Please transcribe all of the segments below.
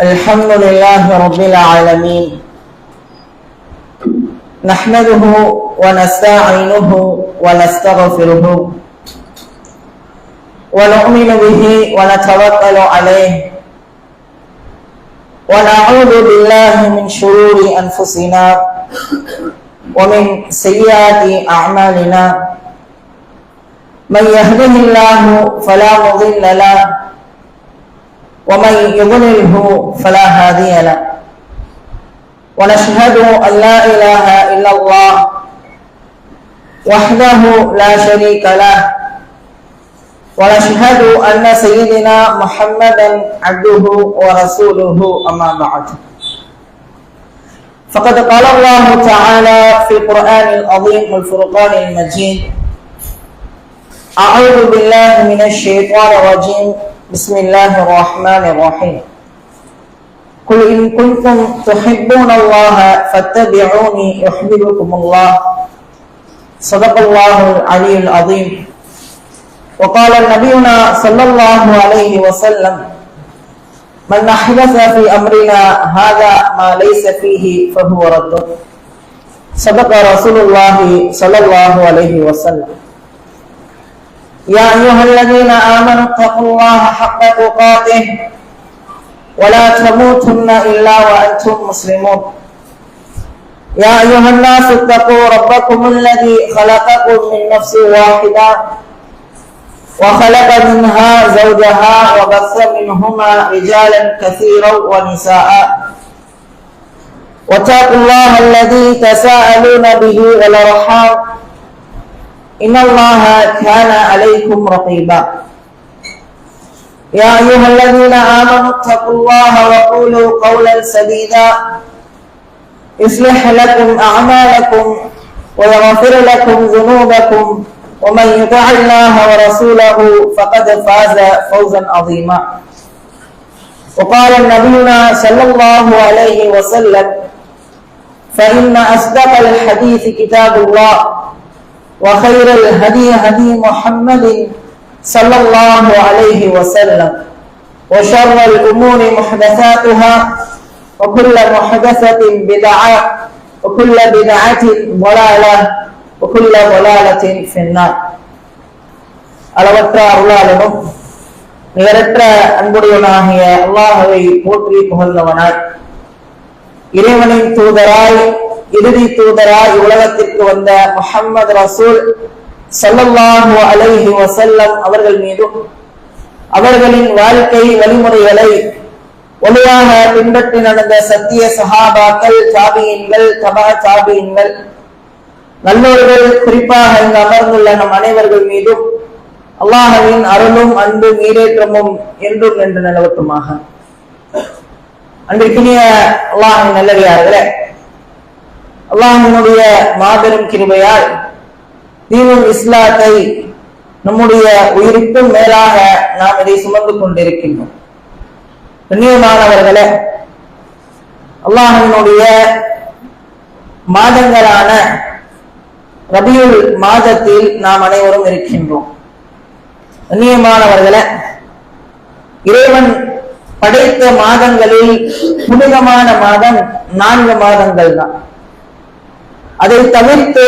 الحمد لله رب العالمين نحمده ونستعينه ونستغفره ونؤمن به ونتوكل عليه ونعوذ بالله من شرور أنفسنا ومن سيئات أعمالنا من يهده الله فلا مضل له ومن يضلله فلا هادي له ونشهد أن لا إله إلا الله وحده لا شريك له ونشهد أن سيدنا محمدا عبده ورسوله أما بعد فقد قال الله تعالى في القرآن العظيم والفرقان المجيد أعوذ بالله من الشيطان الرجيم بسم الله الرحمن الرحيم قل إن كنتم تحبون الله فاتبعوني يحببكم الله صدق الله العلي العظيم وقال نبينا صلى الله عليه وسلم من أحدث في أمرنا هذا ما ليس فيه فهو رد صدق رسول الله صلى الله عليه وسلم يا أيها الذين آمنوا اتقوا الله حق تقاته ولا تموتن إلا وأنتم مسلمون يا أيها الناس اتقوا ربكم الذي خلقكم من نفس واحدة وخلق منها زوجها وبث منهما رجالا كثيرا ونساء واتقوا الله الذي تساءلون به والأرحام إن الله كان عليكم رقيبا يا أيها الذين آمنوا اتقوا الله وقولوا قولا سديدا يصلح لكم أعمالكم ويغفر لكم ذنوبكم ومن يطع الله ورسوله فقد فاز فوزا عظيما وقال نبينا صلى الله عليه وسلم فإن أصدق الحديث كتاب الله وخير الهدي هدي محمد صلى الله عليه وسلم وشر الأمور محدثاتها وكل محدثة بدعة وكل بدعة ضلالة وكل ضلالة في النار அளவற்ற அருளாளனும் நிகரற்ற அன்புடையவனாகிய அல்லாஹ்வை போற்றி புகழ்ந்தவனாய் இறைவனின் தூதராய் இறுதி தூதராய் உலகத்திற்கு வந்த முஹம்மது ரசூல் ஸல்லல்லாஹு அலைஹி வஸல்லம் அவர்கள் மீதும் அவர்களின் வாழ்க்கை வழிமுறைகளை ஒளியாக பின்பற்றி நடந்த சத்திய சஹாபாக்கள் தாபியீன்கள் தபா தாபியீன்கள் நல்லோர்கள் குறிப்பாக இங்கு அமர்ந்துள்ள நம் அனைவர்கள் மீதும் அல்லாஹ்வின் அருளும் அன்பும் ஈரேற்றமும் என்றும் என்று நிலவட்டுமாக. அன்றைக்கினிய அல்லாஹ்வின் நல்லடியார்களே, அல்லாஹ்வினுடைய மாபெரும் கிருபையால் தீனுல் இஸ்லாத்தை நம்முடைய உயிருக்கும் மேலாக நாம் இதை சுமந்து கொண்டிருக்கின்றோம். கண்ணியமானவர்களே, அல்லாஹ்வினுடைய மாதங்களான ரபியுல் மாதத்தில் நாம் அனைவரும் இருக்கின்றோம். கண்ணியமானவர்களே, இறைவன் படைத்த மாதங்களில் புனிதமான மாதம் 4 மாதங்கள் தான். அதை தவிர்த்து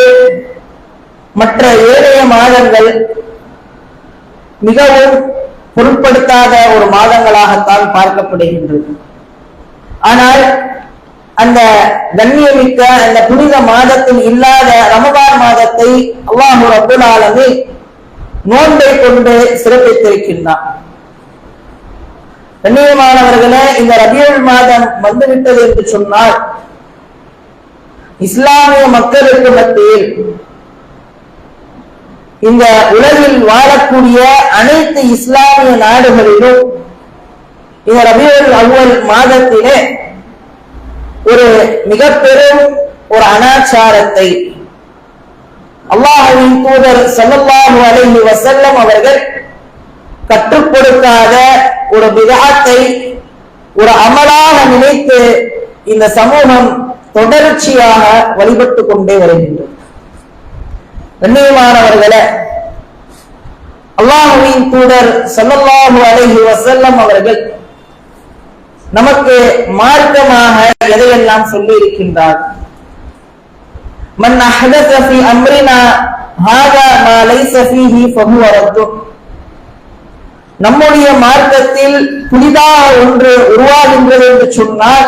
மற்ற ஏழைய மாதங்கள் மிகவும் பொருட்படுத்தாத ஒரு மாதங்களாகத்தான் பார்க்கப்படுகின்றது. ஆனால் அந்த கண்ணியமிக்க அந்த புனித மாதத்தில் இல்லாத ரமதான் மாதத்தை அல்லாஹ் ரப்பல் ஆலமீன் நோன்பை கொண்டு சிறப்பித்திருக்கின்றான். கண்ணியமானவர்களே, இந்த ரபியுல் மாதம் வந்துவிட்டது என்று சொன்னால் இஸ்லாமிய மக்களுக்கு மத்தியில் இந்த உலகில் வாழக்கூடிய அனைத்து இஸ்லாமிய நாடுகளிலும் இந்த ரபியுல் அவ்வல் மாதத்திலே ஒரு மிக பெரும் ஒரு அனாச்சாரத்தை அல்லாஹ்வின் தூதர் ஸல்லல்லாஹு அலைஹி வஸல்லம் அவர்கள் கற்றுக் கொடுக்காத ஒரு பிதஅத்தை ஒரு அமலாக நினைத்து இந்த சமூகம் தொடர்ச்சியாக வழிபட்டு கொண்டே வருகின்றது. கண்ணியமானவர்களே, அல்லாஹ்வின் தூதர் ஸல்லல்லாஹு அலைஹி வஸல்லம் அவர்கள் நமக்கு மார்க்கமாக எதையெல்லாம் சொல்லி இருக்கின்றார்? மன் அஹதஸ ஃபீ அம்ரினா ஹாதா மா லைஸ ஃபீஹி ஃபஹுவ ரத்து. நம்முடைய மார்க்கத்தில் புதிதாக ஒன்று உருவாகின்றது என்று சொன்னால்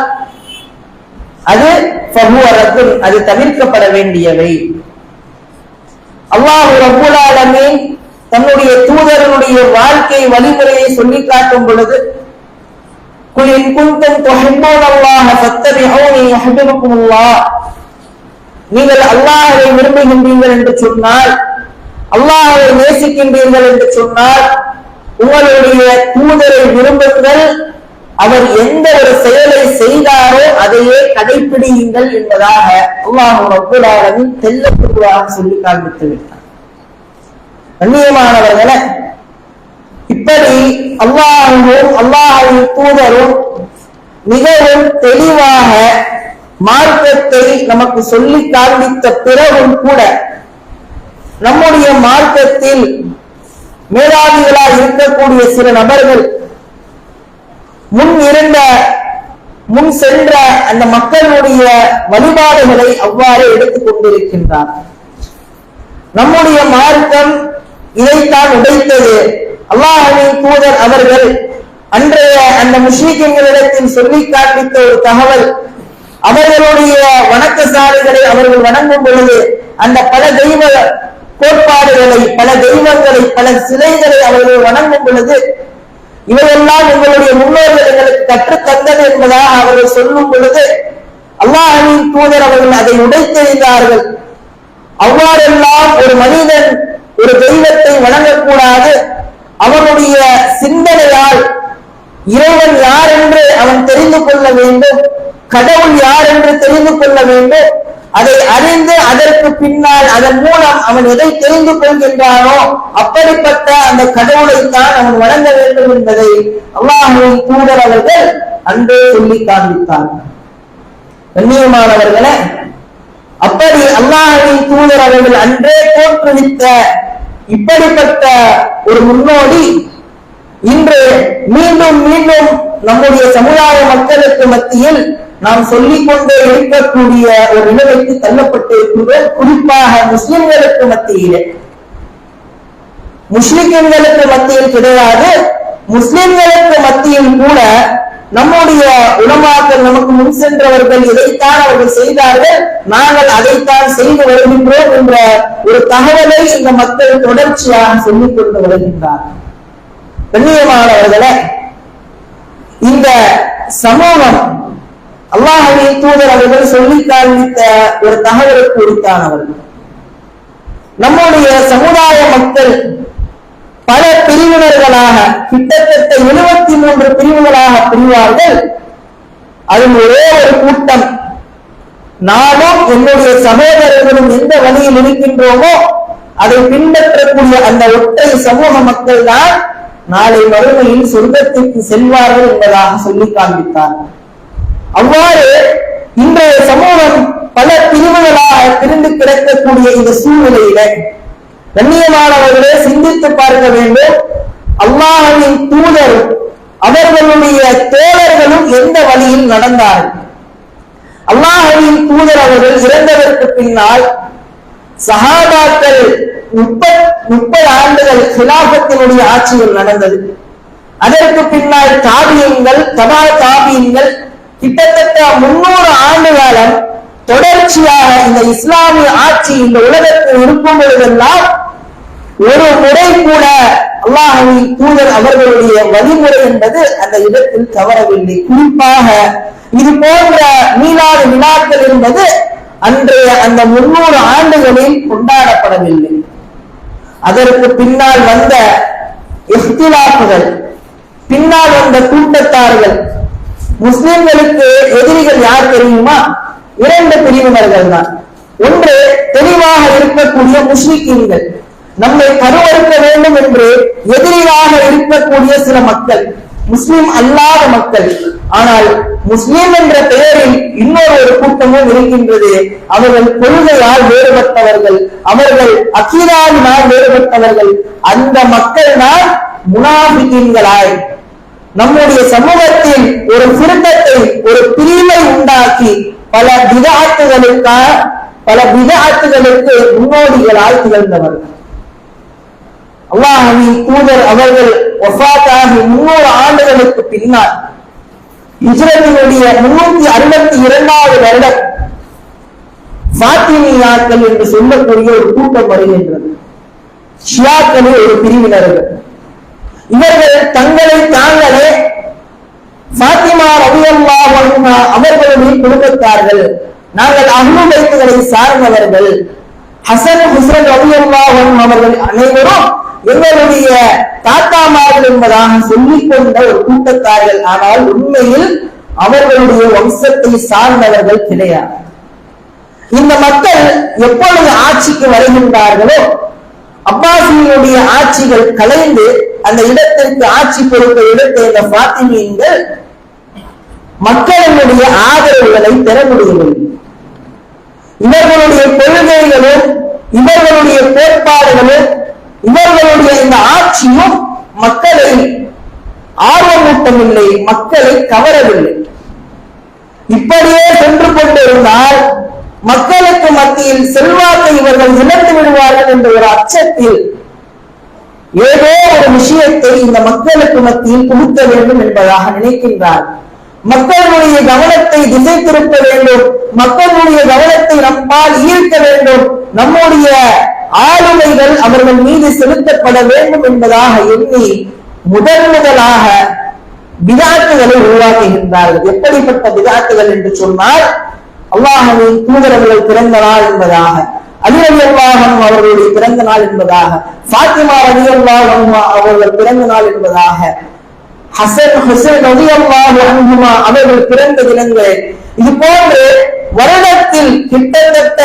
அது ஃபஹுவ ரத்து, அது தவிர்க்கப்பட வேண்டியவை. அல்லாஹ் ரப்பல் ஆலமீன் தன்னுடைய தூதருடைய வாழ்க்கை வழிமுறையை சொல்லி காட்டும் பொழுது, குல் இன் குன்தும் துஹிப்பூனல்லாஹ ஃபத்தபிஊனி யுஹிப்புக்குமுல்லாஹ், நீங்கள் அல்லாஹ்வை விரும்புகின்றீர்கள் என்று சொன்னால், அல்லாஹ்வை நேசிக்கின்றீர்கள் என்று சொன்னால் உங்களுடைய தூதரை விரும்புங்கள், அவர் எந்த ஒரு செயலை செய்தாரோ அதையே கடைபிடியுங்கள் என்பதாக அல்லாஹ் ரப்பல் ஆலமீன் தெள்ளத்தெளிவாக சொல்லி காண்பித்து விட்டார். கண்ணியமானவர்களே, இப்படி அல்லாஹ்வும் அல்லாஹ்வின் தூதரும் மிகவும் தெளிவாக மார்க்கத்தை நமக்கு சொல்லி காண்பித்த பிறகும் கூட நம்முடைய மார்க்கத்தில் மேலாதிகளாக இருக்கக்கூடிய சில நபர்கள் முன் சென்ற அந்த மக்களுடைய வழிபாடுகளை அவ்வாறு எடுத்துக் கொண்டிருக்கின்றார். நம்முடைய மார்க்கம் இதைத்தான் உடைத்தது. அல்லாஹ்வின் தூதர் அவர்கள் அன்றைய அந்த முஸ்லிம்களிடத்தில் சொல்லி காண்பித்த ஒரு தகவல், அவர்களுடைய வணக்கசாலைகளை அவர்கள் வணங்கும் பொழுது அந்த பல தெய்வ கோட்பாடுகளை, பல தெய்வங்களை, பல சிலைகளை அவர்கள் வணங்கும் பொழுது, இவையெல்லாம் உங்களுடைய முன்னோர்கள் எங்களுக்கு கற்றுத் தந்தது என்பதாக அவர்கள் சொல்லும் பொழுது அல்லாஹ்வின் தூதர் அவர்கள் அதை உடைத்தெறிந்தார்கள். அவ்வாறெல்லாம் ஒரு மனிதன் ஒரு தெய்வத்தை வணங்கக்கூடாது. அவனுடைய சிந்தனையால் இறைவன் யார் என்று அவன் தெரிந்து கொள்ள வேண்டும், கடவுள் யார் என்று தெரிந்து கொள்ள வேண்டும். அதை அறிந்து அதற்கு பின்னால் அதன் மூலம் அவன் எதை தெரிந்து கொள்கின்றானோ அப்படிப்பட்ட அந்த கடவுளைத்தான் அவன் வணங்க வேண்டும் என்பதை அல்லாஹ்வின் தூதர் அவர்கள் அன்றே சொல்லி காண்பித்தார்கள். கண்ணியமானவர்களே, அப்படி அல்லாஹ்வின் தூதர் அவர்கள் அன்றே தோற்றுவித்த இப்படிப்பட்ட ஒரு முன்னோடி இன்று மீண்டும் மீண்டும் நம்முடைய சமுதாய மக்களுக்கு மத்தியில் நாம் சொல்லிக் கொண்டே இருக்கக்கூடிய ஒரு நிலைமைக்கு தள்ளப்பட்டு இருக்கிறோம். குறிப்பாக முஸ்லிம்களுக்கு மத்தியிலே, முஸ்லிம்களுக்கு மத்தியில் கிடையாது, முஸ்லிம்களுக்கு மத்தியில் கூட நம்முடைய உலமாக்கள் நமக்கு முன் சென்றவர்கள் இதைத்தான் அவர்கள் செய்தார்கள், நாங்கள் அதைத்தான் செய்து வருகின்றோம் என்ற ஒரு தகவலை இந்த மக்கள் தொடர்ச்சியாக சொல்லிக் கொண்டு வருகின்றார். கண்ணியமானவர்களே, இந்த சமூகம் அல்லாஹ்வின் தூதர் அவர்கள் சொல்லி காண்பித்த ஒரு தகவலுக்கு உரித்தானவர்கள். நம்முடைய சமுதாய மக்கள் பல பிரிவினர்களாக, கிட்டத்தட்ட 73 பிரிவுகளாக பிரிவார்கள். அதில் ஒரே ஒரு கூட்டம், நானும் என்னுடைய சகோதரர்களும் எந்த வழியில் இருக்கின்றோமோ அதை பின்பற்றக்கூடிய அந்த ஒற்றை சமூக மக்கள் தான் நாளை மறுமையில் சொர்க்கத்திற்கு செல்வார்கள் என்பதாக சொல்லி காண்பித்தார்கள். அவ்வாறு இன்றைய சமூகம் பல பிரிவுகளாக பிரிந்து கிடக்கக்கூடிய இந்த சூழ்நிலையில கண்ணியமானவர்களே சிந்தித்து பார்க்க வேண்டும். அல்லாஹ்வின் தூதர் அவர்களுடைய தோழர்களும் எந்த வழியில் நடந்தார்கள்? அல்லாஹ்வின் தூதர் அவர்கள் இறந்ததற்கு பின்னால் சஹாபாக்கள் 30 ஆண்டுகள் ஹிலாஃபத்தினுடைய ஆட்சியில் நடந்தது. அதற்கு பின்னால் தாபியீன்கள், தபா தாபியீன்கள் கிட்டத்தட்ட 300 ஆண்டு காலம் தொடர்ச்சியாக இந்த இஸ்லாமிய ஆட்சி இந்த உலகத்தில் இருக்கும் பொழுதெல்லாம் ஒரு முறை கூட அல்லாஹ்வின் தூதர் அவர்களுடைய வழிமுறை என்பது அந்த இடத்தில் தவறவில்லை. குறிப்பாக இது போன்ற மீளாது விழாக்கள் என்பது அன்றைய அந்த 300 ஆண்டுகளில் கொண்டாடப்படவில்லை. அதற்கு பின்னால் வந்த இஃப்திலாஃப்கள், பின்னால் வந்த கூட்டத்தார்கள், முஸ்லிம்களுக்கு எதிரிகள் யார் தெரியுமா? 2 பிரிவினர்கள் தான். ஒன்று தெளிவாக இருக்கக்கூடிய முஸ்லிம்கள், நம்மை கருவறுக்க வேண்டும் என்று எதிரியாக இருக்கக்கூடிய சில மக்கள், முஸ்லிம் அல்லாத மக்கள். ஆனால் முஸ்லிம் என்ற பெயரில் இன்னொரு ஒரு கூட்டமும் இருக்கின்றது. அவர்கள் கொள்கையால் வேறுபட்டவர்கள், அவர்கள் அகீதாவினால் வேறுபட்டவர்கள். அந்த மக்கள் தான் முனாஃபிகீன்களாய் நம்முடைய சமூகத்தில் ஒரு திருத்தத்தை, ஒரு பிரிவை உண்டாக்கி பல பிதஅத்துகளுக்கு முன்னோடிகளாய் திகழ்ந்தவர்கள். அல்லாஹ்வின் தூதர் அவர்கள் வஃபாத்தாகி 300 ஆண்டுகளுக்கு பின்னால் ஹிஜ்ரத்தினுடைய 362வது வருடம் ஃபாத்திமியாக்கள் என்று சொல்லக்கூடிய ஒரு கூட்டம் வருகின்றது. ஷியாக்களில் ஒரு பிரிவினர்கள். இவர்கள் தங்களை தாங்களே ஃபாத்திமா ரலியல்லாஹு அன்ஹா அவர்களுடைய குடும்பத்தார்கள், நாங்கள் அஹ்லு பைத்துகளை சார்ந்தவர்கள், ஹசன் ஹுசைன் ரலியல்லாஹு அன்ஹு அவர்கள் அனைவரும் எங்களுடைய தாத்தாமார்கள் என்பதாக சொல்லிக் கொண்ட ஒரு கூட்டத்தார்கள். ஆனால் உண்மையில் அவர்களுடைய வம்சத்தை சார்ந்தவர்கள் கிடையாது. இந்த மக்கள் எப்பொழுது ஆட்சிக்கு வருகின்றார்களோ, அப்பாசியினுடைய ஆட்சிகள் கலைந்து அந்த இடத்திற்கு ஆட்சி பொறுத்த இடத்தை இந்த ஃபாத்திமியன்கள் மக்களினுடைய ஆதரவுகளை பெற முடியவில்லை. இவர்களுடைய கொள்கைகளும் இவர்களுடைய கோட்பாடுகளும் இவர்களுடைய இந்த ஆட்சியும் மக்களை ஆர்வமூட்டவில்லை, மக்களை கவரவில்லை. இப்படியே சென்று கொண்டிருந்தால் மக்களுக்கு மத்தியில் செல்வாக்கை இவர்கள் இழந்து விடுவார்கள் என்ற ஒரு அச்சத்தில் ஏதோ ஒரு விஷயத்தை இந்த மக்களுக்கு மத்தியில் புகுத்த வேண்டும் என்பதாக நினைக்கின்றார். மக்களுடைய கவனத்தை திசை திருப்ப வேண்டும், மக்களுடைய கவனத்தை நம்மால் ஈர்க்க வேண்டும், நம்முடைய ஆளுமைகள் அவர்கள் மீது செலுத்தப்பட வேண்டும் என்பதாக எண்ணி முதலாக பிதாத்துகளை உருவாக்குகின்றார்கள். எப்படிப்பட்ட பிதாத்துகள் என்று சொன்னால், அல்லாஹ்வின் தூதரவர்கள் பிறந்த நாள் என்பதாக, அலி ரலியல்லாஹு அன்ஹு அவர்களுடைய பிறந்த நாள் என்பதாக, ஃபாத்திமா ரலியல்லாஹு அன்ஹா அவர்கள் பிறந்த நாள் என்பதாக, ஹசன் ஹுசைன் ரலியல்லாஹு அன்ஹுமா அவர்கள் பிறந்த தினங்கள், இது போன்று வருடத்தில் கிட்டத்தட்ட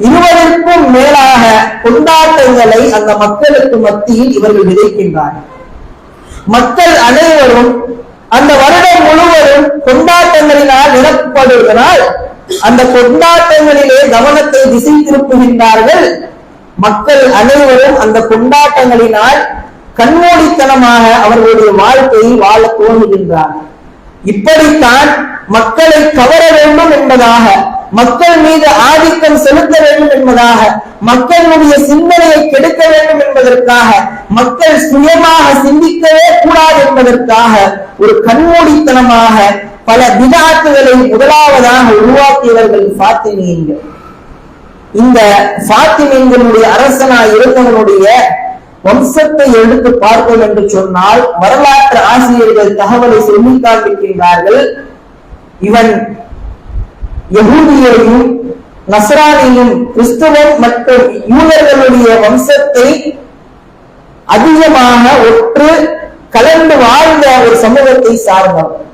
20க்கும் மேலாக கொண்டாட்டங்களை அந்த மக்களுக்கு மத்தியில் இவர்கள் விதைக்கின்றார்கள். மக்கள் அனைவரும் அந்த வருடம் முழுவதும் கொண்டாட்டங்களினால் நிரப்பப்படுவதனால் அந்த கொண்டாட்டங்களிலே கவனத்தை திசை திருப்புகின்றார்கள். மக்கள் அனைவரும் அந்த கொண்டாட்டங்களினால் கண்மூடித்தனமாக அவர்களுடைய வாழ்க்கையை வாழ தோன்றுகின்றார்கள். இப்படித்தான் மக்களை கவர வேண்டும் என்பதாக, மக்கள் மீது ஆதிக்கம் செலுத்த வேண்டும் என்பதாக, மக்களுடைய சிந்தனையை கெடுக்க வேண்டும் என்பதற்காக, மக்கள் சுயமாக சிந்திக்கவே கூடாது என்பதற்காக ஒரு கண்மூடித்தனமாக பல பிதாத்துகளை முதலாவதாக உருவாக்கியவர்கள் ஃபாத்திமியன்கள். இந்த ஃபாத்திமியன்களுடைய அரசனாய் இருந்தவனுடைய வம்சத்தை எடுத்து பார்ப்போம் என்று சொன்னால் வரலாற்று ஆசிரியர்கள் தகவலை சொல்லி காண்பிக்கின்றார்கள். இவன் யஹூதியையும் நஸ்ரானியும் கிறிஸ்துவம் மற்றும் யூதர்களுடைய வம்சத்தை அதிகமாக ஒற்று கலந்து வாழ்ந்த ஒரு சமூகத்தை சார்ந்தவன்.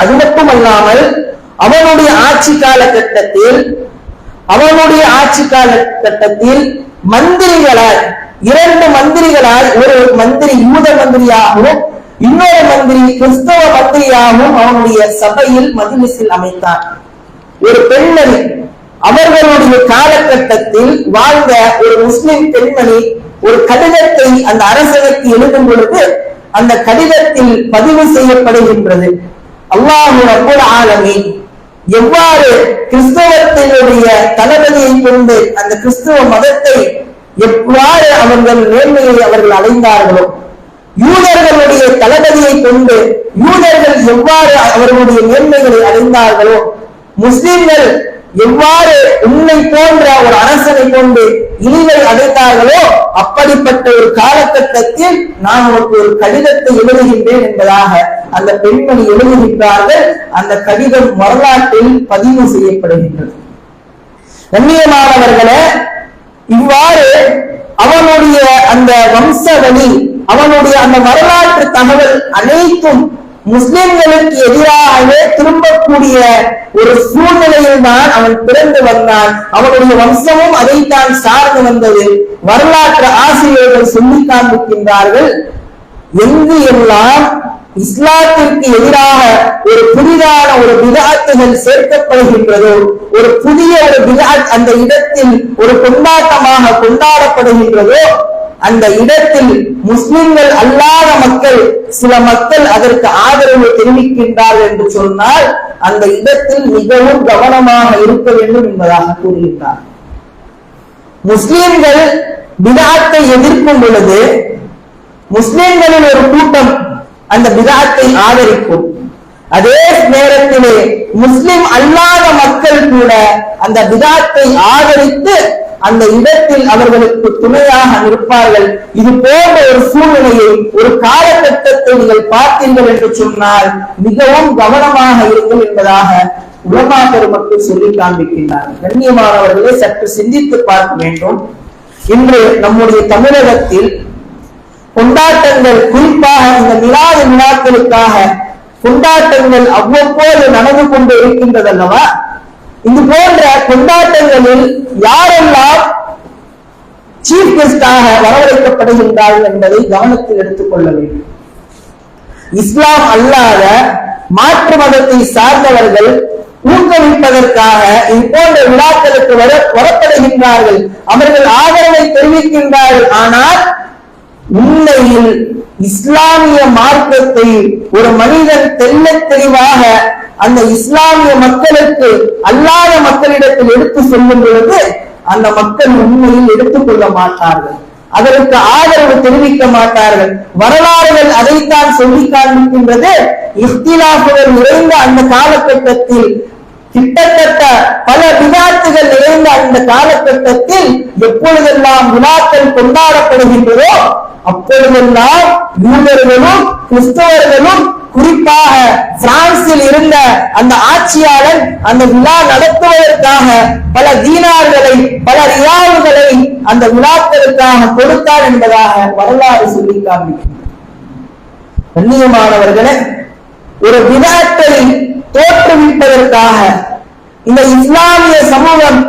அது மட்டுமல்லாமல் அவனுடைய ஆட்சி காலகட்டத்தில் மந்திரிகளால் 2 மந்திரிகளால், ஒரு மந்திரி யூத மந்திரியாகவும் இன்னொரு மந்திரி கிறிஸ்தவ மந்திரியாகவும் அவனுடைய சபையில் மஜ்லிஸில் அமைத்தான். ஒரு பெண்மணி, அவர்களுடைய காலகட்டத்தில் வாழ்ந்த ஒரு முஸ்லிம் பெண்மணி ஒரு கடிதத்தை அந்த அரசனுக்கு எழுதும் பொழுது அந்த கடிதத்தில் பதிவு செய்யப்படுகின்றது, அல்லாஹ் ரப்பல் ஆலமீன் எவ்வாறு கிறிஸ்தவத்தினுடைய தளபதியை கொண்டு அந்த கிறிஸ்தவ மதத்தை எவ்வாறு அவர்கள் நேர்மையை அவர்கள் அடைந்தார்களோ, யூதர்களுடைய தளபதியை கொண்டு யூதர்கள் எவ்வாறு அவர்களுடைய நேர்மைகளை அடைந்தார்களோ, முஸ்லிம்கள் எவ்வாறு உன்னை போன்ற ஒரு அரசனை கொண்டு இழிவை அடைந்தார்களோ, அப்படிப்பட்ட ஒரு காலகட்டத்தில் நான் உனக்கு ஒரு கடிதத்தை எழுதுகின்றேன் என்பதாக அந்த பெண்மணி எழுதுகின்றார்கள். அந்த கடிதம் வரலாற்றில் பதிவு செய்யப்படுகின்றது. கண்ணியமானவர்களே, இவ்வாறு அவனுடைய அந்த வம்சவழி, அவனுடைய அந்த வரலாற்று தகவல் அனைத்தும் முஸ்லிம்களுக்கு எதிராகவே திரும்பக்கூடிய ஒரு சூழ்நிலையில் தான் அவன் பிறந்து வந்தான். அவனுடைய வம்சமும் அதைத்தான் சார்ந்து வந்தது. வரலாற்று ஆசிரியர்கள் சொல்லி காண்பிக்கின்றார்கள், எங்கு எல்லாம் இஸ்லாத்திற்கு எதிராக ஒரு புதிதான ஒரு பிதஅத்துகள் சேர்க்கப்படுகின்றதோ, ஒரு புதிய ஒரு பிதஅத் அந்த இடத்தில் ஒரு கொண்டாட்டமாக கொண்டாடப்படுகின்றதோ, அந்த இடத்தில் முஸ்லிம்கள் அல்லாத மக்கள் சில மக்கள் அதற்கு ஆதரவு தெரிவிக்கின்றார்கள் என்று சொன்னால் அந்த இடத்தில் மிகவும் கவனமாக இருக்க வேண்டும் என்பதாக கூறுகின்றார். முஸ்லிம்கள் பிதஅத்தை எதிர்க்கும் பொழுது முஸ்லிம்களின் ஒரு கூட்டம் அந்த பிதஅத்தை ஆதரிக்கும். அதே நேரத்திலே முஸ்லிம் அல்லாத மக்கள் கூட அந்த பிதஅத்தை ஆதரித்து அந்த இடத்தில் அவர்களுக்கு துணையாக நிற்பார்கள். இது போன்ற ஒரு சூழ்நிலையை ஒரு காலகட்டத்தை நீங்கள் பார்த்தீர்கள் என்று சொன்னால் மிகவும் கவனமாக இருக்கும் என்பதாக உலமா பெருமக்கள் சொல்லி காண்பிக்கின்றார்கள். கண்ணியமானவர்களே, சற்று சிந்தித்து பார்க்க வேண்டும். இன்று நம்முடைய தமிழகத்தில் கொண்டாட்டங்கள், குறிப்பாக இந்த மிலாது விழாக்களுக்காக கொண்டாட்டங்கள் அவ்வப்போது நடந்து கொண்டு இருக்கின்றது அல்லவா? இது போன்ற கொண்டாட்டங்களில் யாரெல்லாம் சீஃப் கெஸ்டாக வரவழைக்கப்படுகின்றார்கள் என்பதை கவனத்தில் எடுத்துக் கொள்ள வேண்டும். இஸ்லாம் அல்லாத மாற்று மதத்தை சார்ந்தவர்கள் ஊக்குவிப்பதற்காக இது போன்ற விழாக்களுக்கு வரப்படுகின்றார்கள், அவர்கள் ஆதரவை தெரிவிக்கின்றார்கள். ஆனால் உண்மையில் இஸ்லாமிய மார்க்கத்தை ஒரு மனிதன் தெள்ளத் தெளிவாக அந்த இஸ்லாமிய மக்களுக்கு அல்லாத மக்களிடத்தில் எடுத்து சொல்லும் பொழுது அந்த மக்கள் உண்மையில் எடுத்துக்கொள்ள மாட்டார்கள், அதற்கு ஆதரவு தெரிவிக்க மாட்டார்கள். வரலாறுகள் அதைத்தான் சொல்லி காண்பிக்கின்றது. இஃப்திலாஃபுகள் நிறைந்த அந்த காலகட்டத்தில், கிட்டத்தட்ட பல விவாத்துகள் நிறைந்த அந்த காலகட்டத்தில் எப்பொழுதெல்லாம் விழாக்கள் கொண்டாடப்படுகின்றதோ அப்பொழுதெல்லாம் யூதர்களும் கிறிஸ்தவர்களும், குறிப்பாக பிரான்சில் இருந்த அந்த ஆட்சியாளர் அந்த விழா நடத்துவதற்காக பல தீனார்களை, பல ரியால்களை அந்த விழாக்களுக்காக கொடுத்தார் என்பதாக வரலாறு சொல்லி காண்பிக்கின்றனர். கண்ணியமானவர்களே, ஒரு விதத்தை தோற்றுவிப்பதற்காக இந்த இஸ்லாமிய சமூகம்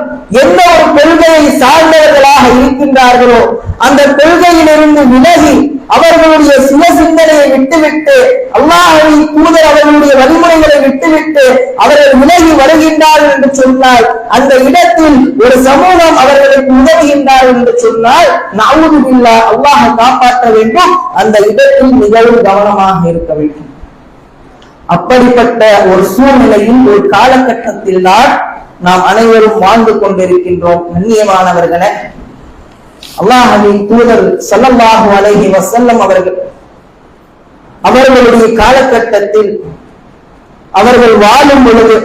எந்த ஒரு கொள்கையை சார்ந்தவர்களாக இருக்கின்றார்களோ அந்த கொள்கையிலிருந்து விலகி அவர்களுடைய சுய சிந்தனையை விட்டுவிட்டு அல்லாஹ்வின் தூதர் அவர்களுடைய வழிமுறைகளை விட்டுவிட்டு அவர்கள் விலகி வருகின்றார்கள் என்று சொன்னால், அந்த இடத்தில் ஒரு சமூகம் அவர்களுக்கு உதவுகின்றார்கள் என்று சொன்னால் நஅூது பில்லாஹ், அல்லாஹ் காப்பாற்ற வேண்டும். அந்த இடத்தில் மிகவும் கவனமாக இருக்க வேண்டும். அப்படிப்பட்ட ஒரு சூழ்நிலையில் ஒரு காலகட்டத்தில் தான் நாம் அனைவரும் வாழ்ந்து கொண்டிருக்கின்றோம். கண்ணியமானவர்களே, அல்லாஹ்வின் தூதர் ஸல்லல்லாஹு அலைஹி வஸல்லம் அவர்களுடைய காலகட்டத்தில் அவர்கள் வாழும் பொழுது,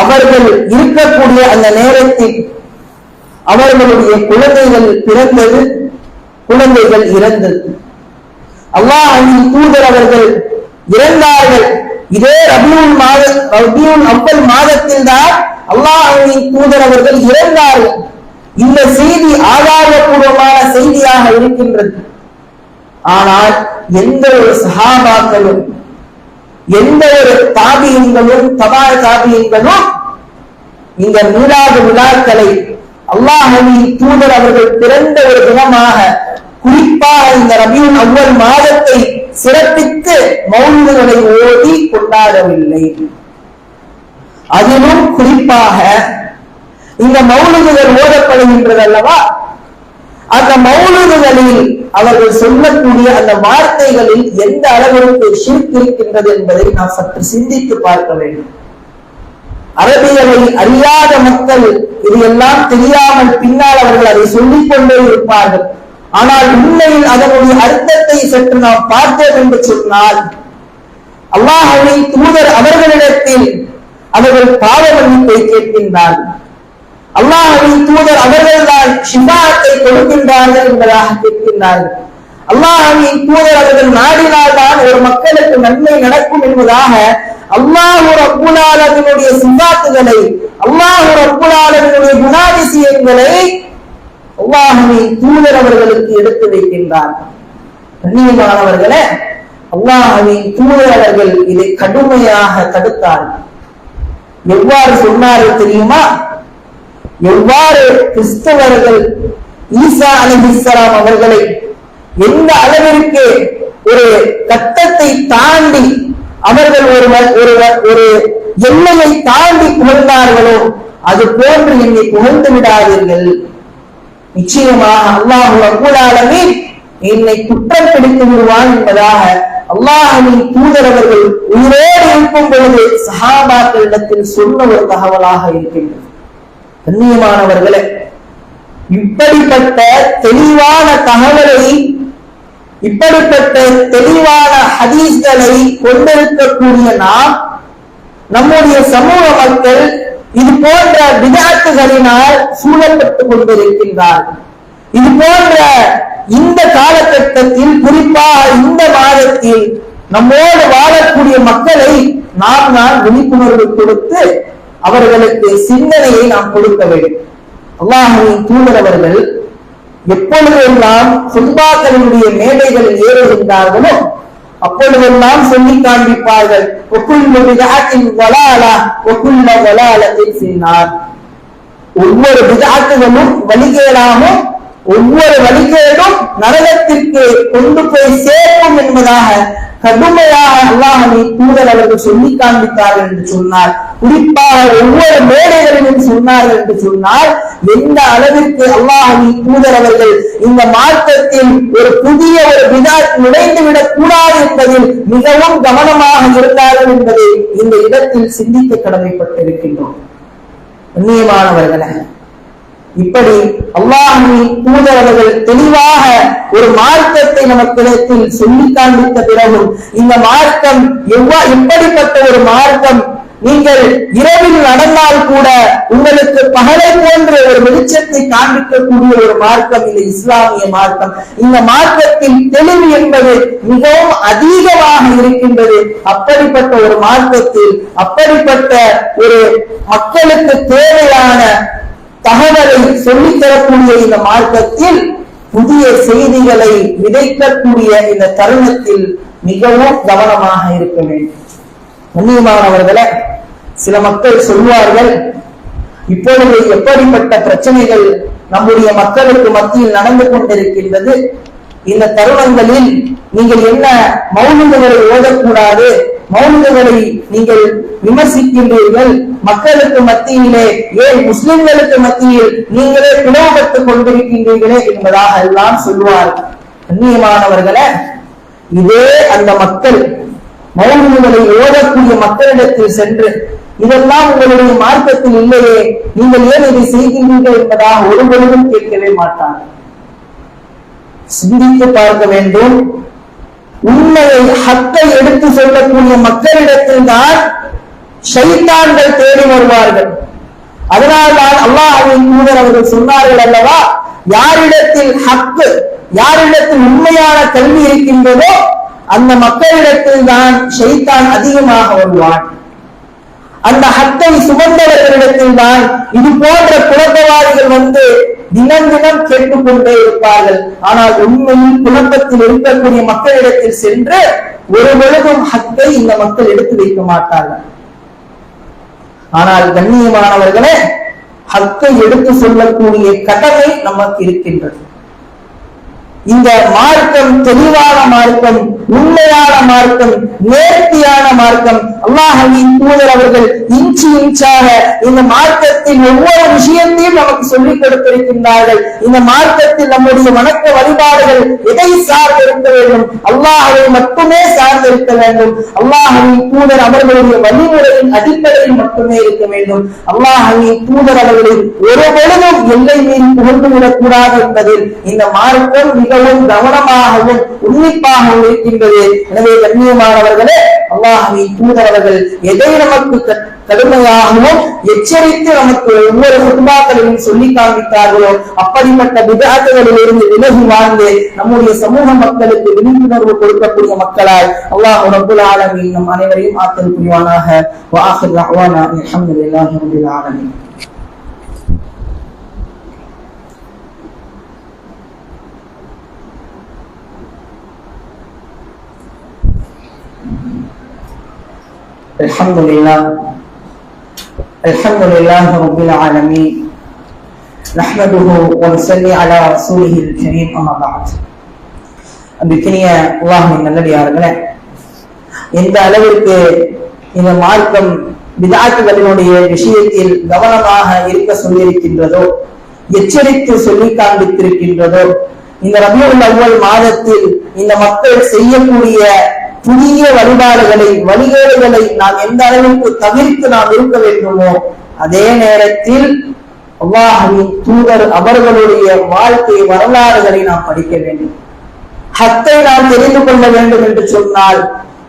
அவர்கள் இருக்கக்கூடிய அந்த நேரத்தில் அவர்களுடைய குழந்தைகள் பிறந்தது, குழந்தைகள் இறந்தது. அல்லாஹ்வின் தூதர் அவர்கள் இறந்தார்கள். இதே ரபியுல் அவ்வல் மாதத்தில் தான் அல்லாஹ்வின் தூதர் அவர்கள் இறந்தார்கள். இந்த செய்தி ஆதாரபூர்வமான செய்தியாக இருக்கின்றது. ஆனால் எந்த ஒரு சஹாபாக்களும், எந்த ஒரு தாபியீன்களும், தபா தாபியீன்களும் இந்த மீலாது விழாக்களை அல்லாஹ்வின் தூதர் அவர்கள் பிறந்த ஒரு தினமாக, குறிப்பாக இந்த ரபியுல் அவ்வல் மாதத்தை சிறப்பித்து மௌலிதுகளை ஓதி கொண்டாடவில்லை. அதிலும் குறிப்பாக இந்த மௌலிதுகள் ஓதப்படுகின்றது அல்லவா, அந்த மௌலிதுகளில் அவர்கள் சொல்லக்கூடிய அந்த வார்த்தைகளில் எந்த அளவிற்கு ஷிர்க் இருக்கின்றது என்பதை நாம் சற்று சிந்தித்து பார்க்க வேண்டும். அரபிகளை அறியாத மக்கள் இதையெல்லாம் தெரியாமல் பின்னால் அவர்கள் அதை சொல்லிக் கொண்டே இருப்பார்கள். ஆனால் உண்மையில் அதனுடைய அர்த்தத்தை சற்று நாம் பார்த்தோம் என்று சொன்னால், அல்லாஹ்வின் தூதர் அவர்களிடத்தில் அவர்கள் பாவ மன்னிப்பை கேட்கின்றார்கள். அல்லாஹ்வின் தூதர் அவர்கள்தான் ஷிஃபாஅத்தை கொடுக்கின்றார்கள் என்பதாக கேட்கின்றார்கள். அல்லாஹ்வின் தூதர் அவர்கள் நாடினால்தான் ஒரு மக்களுக்கு நன்மை நடக்கும் என்பதாக அல்லாஹ் ரப்புல் ஆலமீனுடைய சிஃபாத்துகளை, அல்லாஹ் ரப்புல் ஆலமீனுடைய குணாதிசயங்களை அல்லாஹ்வின் தூதர் அவர்களுக்கு எடுத்து வைக்கின்றார். கண்ணியமானவர்களே, அல்லாஹ்வின் தூதர் அவர்கள் இதை கடுமையாக தடுத்தார்கள். எவ்வாறு சொன்னார்கள் தெரியுமா? எவ்வாறு கிறிஸ்தவர்கள் ஈசா அலைஹிஸ்ஸலாம் அவர்களை எந்த அளவிற்கு ஒரு கட்டத்தை தாண்டி அவர்கள் ஒரு எல்லையை தாண்டி புகழ்ந்தார்களோ அது போன்று என்னை புகழ்ந்து விடாதீர்கள், நிச்சயமாக அல்லாஹ் ரப்பல் ஆலமீன் என்னை குற்றம் பிடித்து விடுவான் என்பதாக அல்லாஹ்வின் தூதர் அவர்கள் உயிரோடு இருக்கும் பொழுது சஹாபாக்களிடத்தில் சொன்ன ஒரு தகவலாக இருக்கின்றது. கண்ணியமானவர்களே, இப்படிப்பட்ட தெளிவான தகவலை, இப்படிப்பட்ட தெளிவான ஹதீஸ்களை கொண்டிருக்கக்கூடிய நாம், நம்முடைய சமூக மக்கள் இது போன்ற பிதஅத்துகளினால் சூழப்பட்டுக் கொண்டிருக்கின்றார்கள். இது போன்ற இந்த காலகட்டத்தில், குறிப்பாக இந்த மாதத்தில் நம்மோடு வாழக்கூடிய மக்களை நாம் விழிப்புணர்வு கொடுத்து அவர்களுக்கு சிந்தனையை நாம் கொடுக்க வேண்டும். அல்லாஹ்வின் தூதர் அவர்கள் எப்பொழுதெல்லாம் சுத்பாக்களினுடைய மேடைகளில் ஏறுகின்றார்களோ அப்பொழுதெல்லாம் சொல்லி காண்பிப்பார்கள், ஒவ்வொரு பிதஅத்துகளும் வழிகேடாகும், ஒவ்வொரு வழிகேடும் நரகத்திற்கு கொண்டு போய் சேர்க்கும் என்பதாக கடுமையாக அல்லாஹ்வின் தூதர் அவர்கள் சொல்லி காண்பித்தார்கள் என்று சொன்னார். குறிப்பாக ஒவ்வொரு மேடைகளிலும் சொன்னார்கள் என்று சொன்னால், எந்த அளவிற்கு அல்லாஹ்வின் தூதர் அவர்கள் இந்த மார்க்கத்தில் ஒரு புதிய ஒரு பிதஅத் நுழைந்துவிடக் கூடாது என்பதில் மிகவும் கவனமாக இருந்தார்கள் என்பதை இந்த இடத்தில் சிந்திக்க கடமைப்பட்டிருக்கின்றோம். கண்ணியமானவர்களே, இப்படி அல்லாஹ்வின் தூதர் அவர்கள் தெளிவாக ஒரு மார்க்கத்தை நமக்கிடத்தில் சொல்லி காண்பித்த பிறகும் இந்த மார்க்கம் எப்படிப்பட்ட ஒரு மார்க்கம், நீங்கள் இரவில் நடந்தால் கூட உங்களுக்கு பகலை போன்ற ஒரு வெளிச்சத்தை காண்பிக்கக்கூடிய ஒரு மார்க்கம் இந்த இஸ்லாமிய மார்க்கம். இந்த மார்க்கத்தில் தெளிவு என்பது மிகவும் அதிகமாக இருக்கின்றது. அப்படிப்பட்ட ஒரு மார்க்கத்தில், அப்படிப்பட்ட ஒரு மக்களுக்கு தேவையான தகவலை சொல்லித் தரக்கூடிய இந்த மார்க்கத்தில் புதிய செய்திகளை விதைக்கக்கூடிய இந்த தருணத்தில் மிகவும் கவனமாக இருக்க வேண்டும். கண்ணியமானவர்களே, சில மக்கள் சொல்வார்கள், இப்பொழுது எப்படிப்பட்ட பிரச்சனைகள் நம்முடைய மக்களுக்கு மத்தியில் நடந்து கொண்டிருக்கின்றது, இந்த தருணங்களில் நீங்கள் என்ன மௌலிதுகளை ஓதக்கூடாது, மௌலிதுகளை நீங்கள் விமர்சிக்கின்றீர்கள், மக்களுக்கு மத்தியிலே ஏன் முஸ்லிம்களுக்கு மத்தியில் நீங்களே பிளவுபட்டுக் கொண்டிருக்கின்றீர்களே என்பதாக எல்லாம் சொல்வார்கள். கண்ணியமானவர்களே, இதே அந்த மக்கள் மௌலிதுகளை ஓதக்கூடிய மக்களிடத்தில் சென்று, இதெல்லாம் உங்களுடைய மார்க்கத்தில் இல்லையே, நீங்கள் ஏன் இதை செய்கின்றீர்கள் என்பதாக ஒரு பொழுதும் கேட்கவே மாட்டார்கள். சிந்தித்து பார்க்க வேண்டும். உண்மையை, ஹக்கை எடுத்து சொல்லக்கூடிய மக்களிடத்தில் தான் ஷைத்தான்கள் தேடி வருவார்கள். அதனால்தான் அல்லாஹ்வின் தூதர் அவர்கள் சொன்னார்கள் அல்லவா, யாரிடத்தில் ஹக்கு, யாரிடத்தில் உண்மையான கல்வி இருக்கின்றதோ அந்த மக்களிடத்தில் தான் ஷைத்தான் அதிகமாக வருவான். அந்த ஹக்கை சுமந்தவர்களிடத்தில் தான் இது போன்ற குழப்பவாதிகள் வந்து தினம் தினம் கேட்டுக்கொண்டே இருப்பார்கள். ஆனால் உண்மையில் குழப்பத்தில் இருக்கக்கூடிய மக்களிடத்தில் சென்று ஒரு பொழுதும் ஹக்கை இந்த மக்கள் எடுத்து வைக்க மாட்டார்கள். ஆனால் கண்ணியமானவர்களே, ஹக்கை எடுத்து சொல்லக்கூடிய கடமை நமக்கு இருக்கின்றது. இந்த மார்க்கம் தெளிவான மார்க்கம், உண்மையான மார்க்கம், நேர்த்தியான மார்க்கம். அல்லாஹ்வின் தூதர் அவர்கள் இன்ச்சு இன்ச்சாக இந்த மார்க்கத்தின் ஒவ்வொரு விஷயத்தையும் நமக்கு சொல்லிக் கொடுத்திருக்கின்றார்கள். இந்த மார்க்கத்தில் நம்முடைய வணக்க வழிபாடுகள் எதை சார்ந்து இருக்க வேண்டும், அல்லாஹ்வை மட்டுமே சார்ந்து இருக்க வேண்டும். அல்லாஹ்வின் தூதர் அவர்களுடைய வழிமுறையின் அடிப்படையில் மட்டுமே இருக்க வேண்டும். அல்லாஹ்வின் தூதர் அவர்களில் ஒரு பொழுதும் எல்லை மீறி புகழ்ந்துவிடக் கூடாது என்பதில் இந்த மார்க்கம் மிகவும் கவனமாகவும் உன்னிப்பாகவும் இருக்கின்றது. எனவே கண்ணியமானவர்களே, அல்லாஹ்வின் தூதர் அவர்கள் எதை நமக்கு கடுமையாகவும் எச்சரித்து நமக்கு ஒவ்வொரு குர்பாக்களிலும் சொல்லி காண்பித்தார்களோ அப்படிப்பட்ட பிதஅத்துகளில் இருந்து விலகி வாழ்ந்து நம்முடைய சமூக மக்களுக்கு விழிப்புணர்வு கொடுக்கக்கூடிய மக்களாய் அல்லாஹ் ரப்பல் ஆலமீன் நம் அனைவரையும் ஆற்றல் புரிவானாக. வ ஆகிரு தஅவானா அல்ஹம்துலில்லாஹி ரப்பில் ஆலமீன். Alhamdulillah Rabbil Alameen. Nahmaduhu wa nusalli ala rasulihil kareem, amma ba'd. அன்பிற்கினிய அல்லாஹ்வின் நல்லடியார்களே, எந்த அளவிற்கு இந்த மார்க்கம் பிதஅத்துகளினுடைய விஷயத்தில் கவனமாக இருக்க சொல்லியிருக்கின்றதோ, எச்சரித்து சொல்லி காண்பித்திருக்கின்றதோ, இந்த ரபியுல் அவ்வல் மாதத்தில் இந்த மக்கள் செய்யக்கூடிய புதிய வழிபாடுகளை வழிகேடுகளை நாம் எந்த அளவிற்கு தவிர்த்து நாம் இருக்க வேண்டுமோ, அதே நேரத்தில் அல்லாஹ்வின் தூதர் அவர்களுடைய வாழ்க்கை வரலாறுகளை நாம் படிக்க வேண்டும். ஹத்தை நாம் தெரிந்து கொள்ள வேண்டும் என்று சொன்னால்,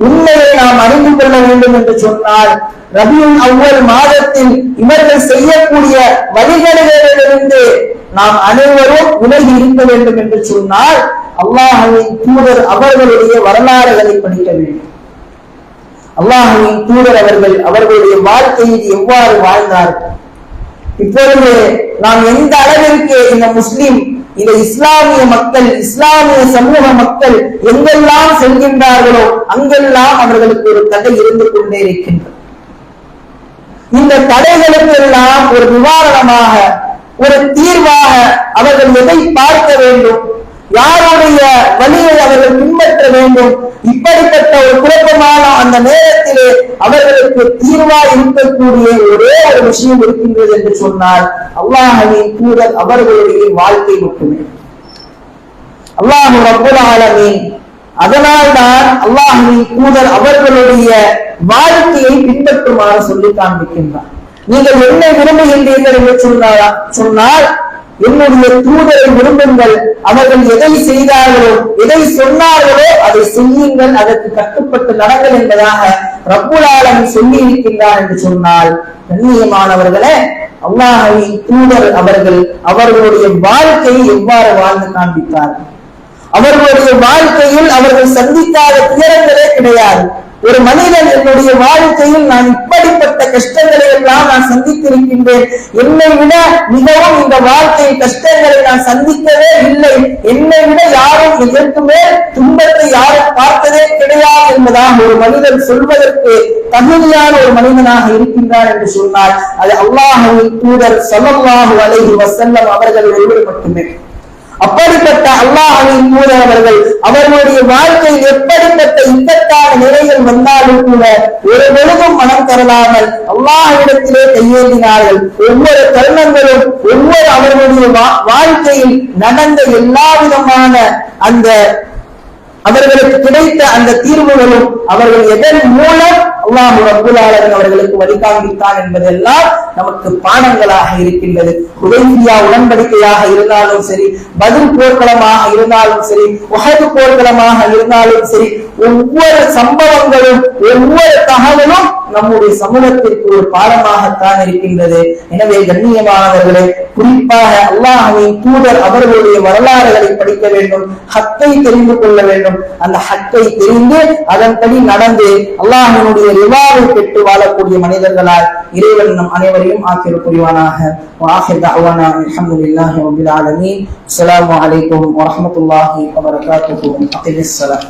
உண்மையை நாம் அறிந்து கொள்ள வேண்டும் என்று சொன்னால், ரபியுல் அவ்வல் மாதத்தில் இவர்கள் செய்யக்கூடிய வழிகேடுகளிலிருந்து நாம் அனைவரும் விலகி இருக்க வேண்டும் என்று சொன்னால், அல்லாஹ்வின் தூதர் அவர்களுடைய வரலாறுகளை படிக்க வேண்டும். அல்லாஹ்வின் தூதர் அவர்களுடைய வாழ்க்கையில் எவ்வாறு வாழ்ந்தார்கள், இப்பொழுது நாம் எந்த அளவிற்கு இந்த முஸ்லிம், இந்த இஸ்லாமிய மக்கள், இஸ்லாமிய சமூக மக்கள் எங்கெல்லாம் செல்கின்றார்களோ அங்கெல்லாம் அவர்களுக்கு ஒரு தடை இருந்து கொண்டே இருக்கின்றது. இந்த தடைகளுக்கு எல்லாம் ஒரு நிவாரணமாக, ஒரு தீர்வாக அவர்கள் எதை பார்க்க வேண்டும், யாருடைய வழியை அவர்கள் பின்பற்ற வேண்டும், இப்படிப்பட்ட ஒரு குழப்பமான அந்த நேரத்திலே அவர்களுக்கு தீர்வாக இருக்கக்கூடிய ஒரே ஒரு விஷயம் இருக்கின்றது என்று சொன்னால் அல்லாஹ்வின் தூதர் அவர்களுடைய வாழ்க்கை மட்டுமே. அல்லாஹ் ரப்பல் ஆலமீன் அதனால்தான் அல்லாஹ்வின் தூதர் அவர்களுடைய வாழ்க்கையை பின்பற்றுமாறு சொல்லி காண்பிக்கின்றார். நீங்கள் என்ன விரும்புகின்றீர்கள் என்று சொன்னால் என்னுடைய தூதரை விரும்புங்கள், அவர்கள் எதை செய்தார்களோ எதை சொன்னார்களோ அதை செய்யுங்கள், அதற்கு கட்டுப்பட்டு நடங்கள் என்பதாக ரப்புல் ஆலமீன் சொல்லி இருக்கின்றார் என்று சொன்னால், கண்ணியமானவர்களே, அல்லாஹ்வின் தூதர் அவர்களுடைய வாழ்க்கையை எவ்வாறு வாழ்ந்து காண்பித்தார்கள். அவர்களுடைய வாழ்க்கையில் அவர்கள் சந்திக்காத துயரங்களே கிடையாது. ஒரு மனிதன் என்னுடைய வாழ்க்கையில் நான் இப்படிப்பட்ட கஷ்டங்களை எல்லாம் நான் சந்தித்திருக்கின்றேன், என்னை விட மிகவும் இந்த வாழ்க்கை கஷ்டங்களை நான் சந்திக்கவே இல்லை, என்னை விட யாரும் இதற்குமே துன்பத்தை யாரும் பார்த்ததே கிடையாது என்பதாக ஒரு மனிதன் சொல்வதற்கு தகுதியான ஒரு மனிதனாக இருக்கின்றார் என்று சொன்னால் அது அல்லாஹ்வின் தூதர் ஸல்லல்லாஹு அலைஹி வஸல்லம் அவர்கள் ஒருவர் மட்டுமே. அப்படிப்பட்ட அல்லாஹ்வின் தூதர் அவர்களுடைய வாழ்க்கையில் எப்படிப்பட்ட இக்கட்டான நிலைகள் வந்தாலும் கூட ஒரு பொழுதும் மனம் தரலாமல் அல்லாஹ்விடத்திலே கையேந்தினார்கள். ஒவ்வொரு தருணங்களும் ஒவ்வொரு அவர்களுடைய வாழ்க்கையில் நடந்த எல்லா விதமான அந்த அவர்களுக்கு கிடைத்த அந்த தீர்வுகளும் அவர்கள் எதன் மூலம் அல்லாஹ் ரப்பல் ஆலமீன் அவர்களுக்கு வழிகாண்பித்தான் என்பதெல்லாம் நமக்கு பாடங்களாக இருக்கின்றது. ஹுதைபியா உடன்படிக்கையாக இருந்தாலும் சரி, பத்ர் போர்க்களமாக இருந்தாலும் சரி, உஹது போர்க்களமாக இருந்தாலும் சரி, ஒவ்வொரு சம்பவங்களும் ஒவ்வொரு தகவலும் நம்முடைய சமூகத்திற்கு ஒரு பாடமாகத்தான் இருக்கின்றது. எனவே கண்ணியமானவர்களே, குறிப்பாக அல்லாஹ்வின் தூதர் அவர்களுடைய வரலாறுகளை படிக்க வேண்டும், ஹக்கை தெரிந்து கொள்ள வேண்டும். அந்த ஹக்கை தெரிந்து அதன்படி நடந்து அல்லாஹ்வினுடைய ரிவாவை பெற்று வாழக்கூடிய மனிதர்களால் இறைவன் நம் அனைவரையும் ஆக்கிரல் புரிவானாக. وآخر دعوانا الحمد لله رب العالمين. السلام عليكم ورحمة الله وبركاته. أقم الصلاة.